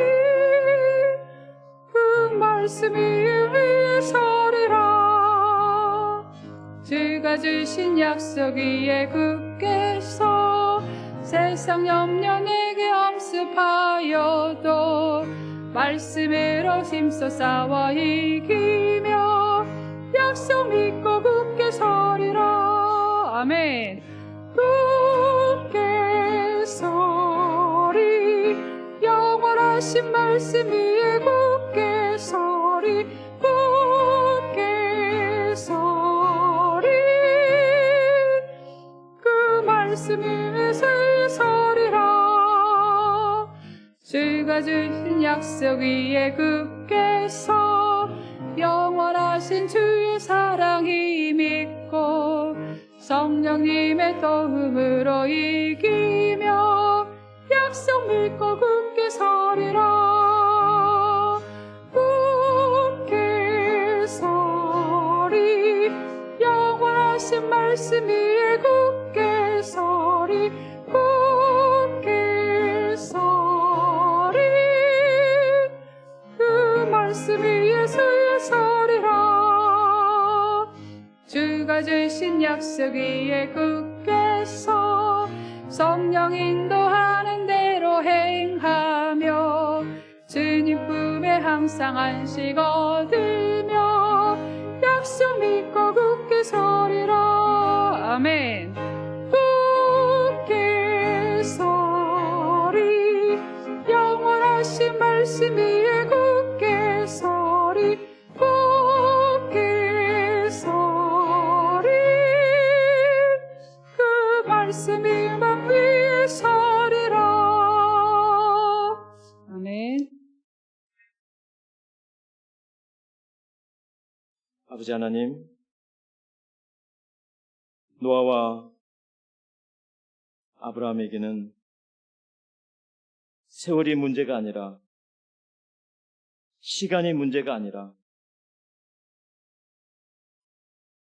Speaker 2: 그 말씀 위에 서리라. 주가 주신 약속 위에 굳게 서 세상 염려 내게 엄습하여도 말씀으로 힘써 싸워 이기며 약속 믿고 굳게 서리라. 아멘. 굳게 서리 영원하신 말씀 위에 굳게 서리. 굳게 서리 그 말씀 위에 서리라. 주가 주신 약속 위에 굳게 서 영원하신 주의 사랑이 믿고 성령님의 도움으로 이기며 약속 믿고 굳게 서리라. 굳게 서리 영원하신 말씀 위에 굳게 서리. 굳게 서리 그 말씀 위에 서리라. 주가 주신 약속 위에 굳게 서 성령 인도하는 대로 행하며 주님 품에 항상 안식 얻으며 약속 믿고 굳게 서리라. 아멘. 굳게 서리 영원하신 말씀 위에 굳게 서리. 굳게 서리 그 말씀이 맘 위에 서리라. 아멘.
Speaker 4: 아버지 하나님, 노아와 아브라함에게는 세월이 문제가 아니라 시간이 문제가 아니라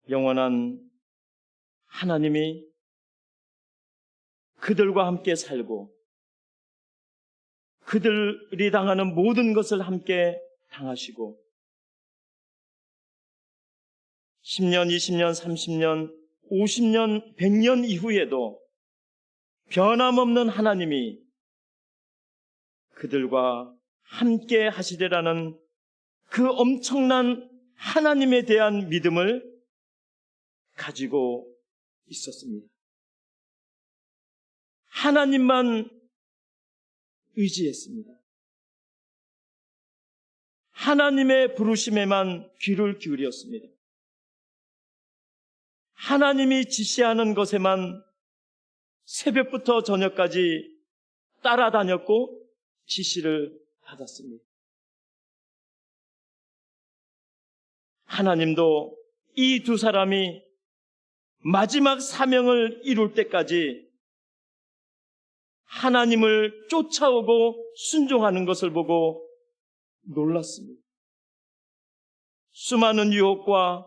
Speaker 4: 영원한 하나님이 그들과 함께 살고 그들이 당하는 모든 것을 함께 당하시고 10년, 20년, 30년, 50년, 100년 이후에도 변함없는 하나님이 그들과 함께 하시리라는 그 엄청난 하나님에 대한 믿음을 가지고 있었습니다. 하나님만 의지했습니다. 하나님의 부르심에만 귀를 기울였습니다. 하나님이 지시하는 것에만 새벽부터 저녁까지 따라다녔고 지시를 받았습니다. 하나님도 이 두 사람이 마지막 사명을 이룰 때까지 하나님을 쫓아오고 순종하는 것을 보고 놀랐습니다. 수많은 유혹과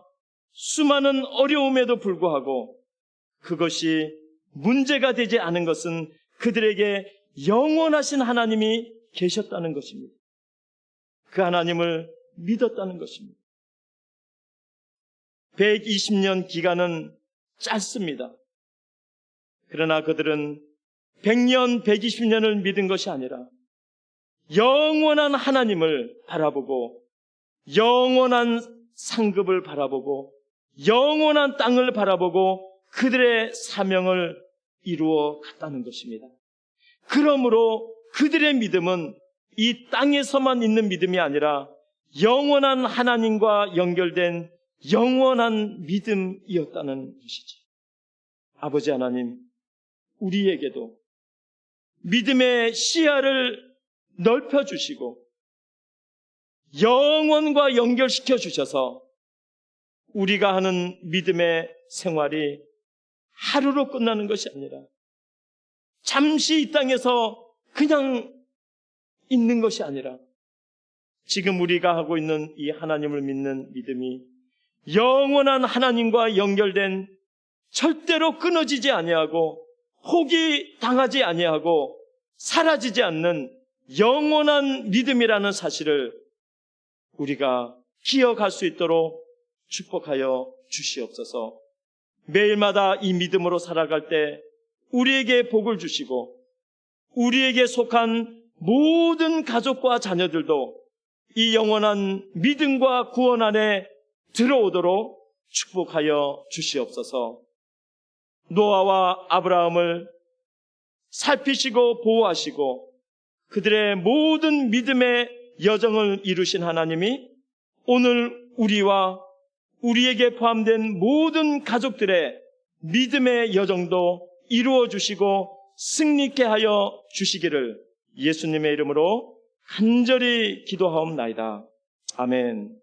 Speaker 4: 수많은 어려움에도 불구하고 그것이 문제가 되지 않은 것은 그들에게 영원하신 하나님이 계셨다는 것입니다. 그 하나님을 믿었다는 것입니다. 120년 기간은 짧습니다. 그러나 그들은 100년, 120년을 믿은 것이 아니라 영원한 하나님을 바라보고 영원한 상급을 바라보고 영원한 땅을 바라보고 그들의 사명을 이루어 갔다는 것입니다. 그러므로 그들의 믿음은 이 땅에서만 있는 믿음이 아니라 영원한 하나님과 연결된 영원한 믿음이었다는 것이죠. 아버지 하나님, 우리에게도 믿음의 시야를 넓혀주시고 영원과 연결시켜 주셔서 우리가 하는 믿음의 생활이 하루로 끝나는 것이 아니라 잠시 이 땅에서 그냥 있는 것이 아니라 지금 우리가 하고 있는 이 하나님을 믿는 믿음이 영원한 하나님과 연결된 절대로 끊어지지 아니하고 포기당하지 아니하고 사라지지 않는 영원한 믿음이라는 사실을 우리가 기억할 수 있도록 축복하여 주시옵소서. 매일마다 이 믿음으로 살아갈 때 우리에게 복을 주시고 우리에게 속한 모든 가족과 자녀들도 이 영원한 믿음과 구원 안에 들어오도록 축복하여 주시옵소서. 노아와 아브라함을 살피시고 보호하시고 그들의 모든 믿음의 여정을 이루신 하나님이 오늘 우리와 우리에게 포함된 모든 가족들의 믿음의 여정도 이루어 주시고 승리케 하여 주시기를 예수님의 이름으로 간절히 기도하옵나이다. 아멘.